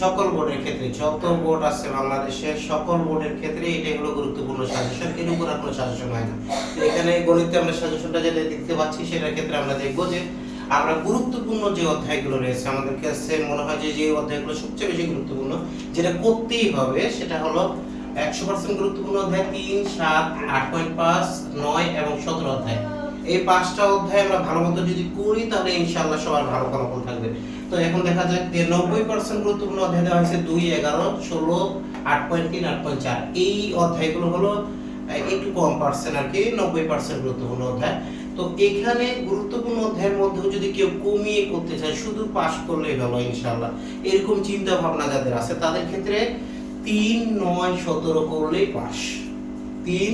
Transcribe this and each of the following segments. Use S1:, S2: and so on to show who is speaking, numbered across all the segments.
S1: সকল বোর্ডের ক্ষেত্রে, যত বোর্ড আছে বাংলাদেশের সকল বোর্ডের ক্ষেত্রে এটাই হলো গুরুত্বপূর্ণ সাজেশন, এর উপর আর কোনো সাজেশন হয় না। তো এখানে গণিতে আমরা সাজেশনটা যেটা দেখতে পাচ্ছি সেটার ক্ষেত্রে আমরা দেখবো যে আমরা গুরুত্বপূর্ণ যে অধ্যায়গুলো রয়েছে আমাদের কাছে মনে হয় যে অধ্যায়গুলো সবচেয়ে বেশি গুরুত্বপূর্ণ, যেটা করতেই হবে সেটা হলো 100% গুরুত্বপূর্ণ অধ্যায় 3, 7, 8.5, 9 এবং 17 অধ্যায়। এই 5টা অধ্যায় আমরা ভালো মতো যদি করি তাহলে ইনশাআল্লাহ সবার ভালো ফলাফল থাকবে। তো এখন দেখা যাক যে 90% গুরুত্বপূর্ণ অধ্যায় দেওয়া হয়েছে 2, 11, 16, 8.3, 8.4। এই অধ্যায়গুলো হলো একটু কম পার্সেন্ট আর কি, 90% গুরুত্বপূর্ণ অধ্যায়। তো এখানে গুরুত্বপূর্ণ অধ্যায়ের মধ্যেও যদি কেউ কমিয়ে করতে চায়, শুধু পাস করলেই হলো ইনশাআল্লাহ, এরকম চিন্তা ভাবনা যাদের আছে তাদের ক্ষেত্রে 3, 9, 17 করলেই পাস। 3,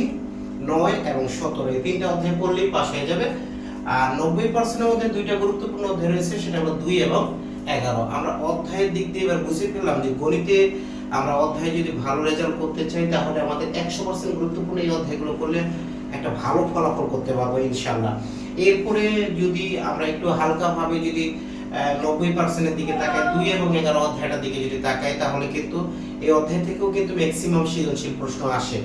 S1: 9 এবং 17 এই তিনটা অধ্যায় পড়লেই পাস হয়ে যাবে। আর 90% এর মধ্যে দুইটা গুরুত্বপূর্ণ অধ্যায় রয়েছে, সেটা হলো 2 এবং 11। আমরা অধ্যায়ের দিক দিয়ে এবার বুঝে ফেললাম যে গণিতে আমরা অধ্যায়ে যদি ভালো রেজাল্ট করতে চাই তাহলে আমাদের 100% গুরুত্বপূর্ণ এই অধ্যায়গুলো করলে একটা ভালো ফলাফল করতে পারবো ইনশাআল্লাহ। এরপরে যদি আমরা একটু হালকাভাবে যদি 90% এর দিকে তাকাই, 2 এবং 11 অধ্যায়টার দিকে যদি তাকাই তাহলে কিন্তু এই অধ্যায় থেকেও কিন্তু ম্যাক্সিমাম সৃজনশীল প্রশ্ন আসে।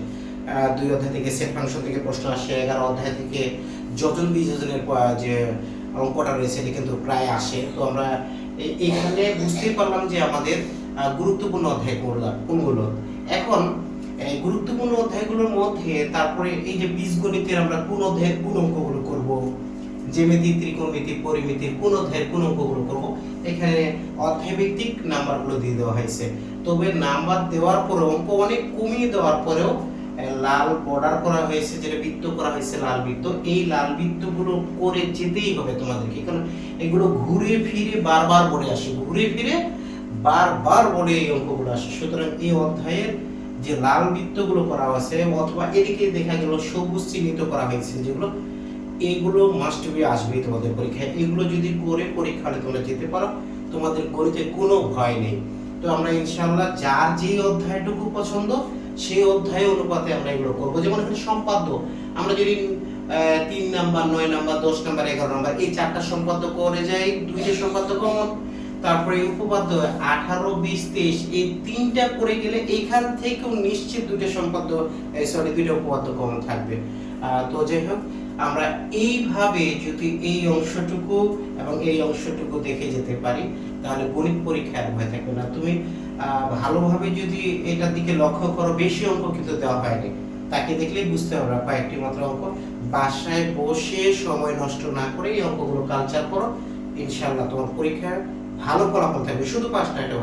S1: 2 অধ্যায় থেকে সেট ফাংশন থেকে প্রশ্ন আসে, 11 অধ্যায় থেকে যোজন বিযোজনের যে অঙ্কটা রয়েছে এটা কিন্তু প্রায় আসে। তো আমরা এখানে বুঝতেই পারলাম যে আমাদের গুরুত্বপূর্ণ অধ্যায় কোনগুলো। এখন এই গুরুত্বপূর্ণ অধ্যায়গুলোর মধ্যে তারপরে এই যে বীজগণিতের আমরা কোন অধ্যায়ের কোন অঙ্কগুলো করব, জ্যামিতি, ত্রিকোণমিতি, পরিমিতির কোন অধ্যায়ের কোন অঙ্কগুলো করব, এখানে অধ্যায় ভিত্তিক নাম্বারগুলো দিয়ে দেওয়া হয়েছে। তবে নাম্বার দেওয়ার পরে অঙ্ক অনেক কমিয়ে দেওয়ার পরেও লাল বর্ডার করা হয়েছে, যেটা বৃত্ত করা হয়েছে লাল বৃত্ত, এই লাল বৃত্তগুলো করে যেতেই হবে তোমাদেরকে, কারণ এগুলো ঘুরে ফিরে বারবার বোর্ডে আসে, ঘুরে ফিরে বারবার বোর্ডে এই অঙ্কগুলো আসে। সুতরাং এই অধ্যায়ের যে লাল বৃত্তগুলো করা আছে অথবা এদিকে দেখা গেল সবুজ চিহ্নিত করা হয়েছে যেগুলো, এগুলো মাস্ট বি আসবেই তোমাদের পরীক্ষায়। এগুলো যদি করে পরীক্ষা হলে তোমরা যেতে পারো, তোমাদের গণিতে কোনো ভয় নেই। তো আমরা ইনশাআল্লাহ যার যে অধ্যায়টুকু পছন্দ সেই অধ্যায় অনুপাতে আমরা এগুলো করব। যেমন এখানে সম্পাদ্য, আমরা যদি 3 নাম্বার, 9 নাম্বার, 10 নাম্বার, 11 নাম্বার এই 4টা সম্পাদ্য করে যাই, 2টা সম্পাদ্য কমন, তারপরে উপপাদ্য 18, 20, 23 এই 3টা করে গেলে এইখান থেকেও নিশ্চিত 2টা সম্পাদ্য 2টা উপপাদ্য কমন থাকবে। তো যাই হোক, আমরা এইভাবে যদি এই অংশটুকু এবং এই অংশটুকু দেখে যেতে পারি তাহলে গণিত পরীক্ষায় ভয় থাকবে না। তুমি ভালোভাবে যদি এটার দিকে লক্ষ্য করো, বেশি অঙ্ক কিন্তু দেওয়া হয়নি, তাকে দেখলেই বুঝতে পারবে কয়েকটি মাত্র অঙ্ক। বাসায় বসে সময় নষ্ট না করে এই অঙ্কগুলো কালচার করো, ইনশাআল্লাহ তোমার পরীক্ষায় ভালো ফলাফল থাকবে, শুধু পাস না, এটা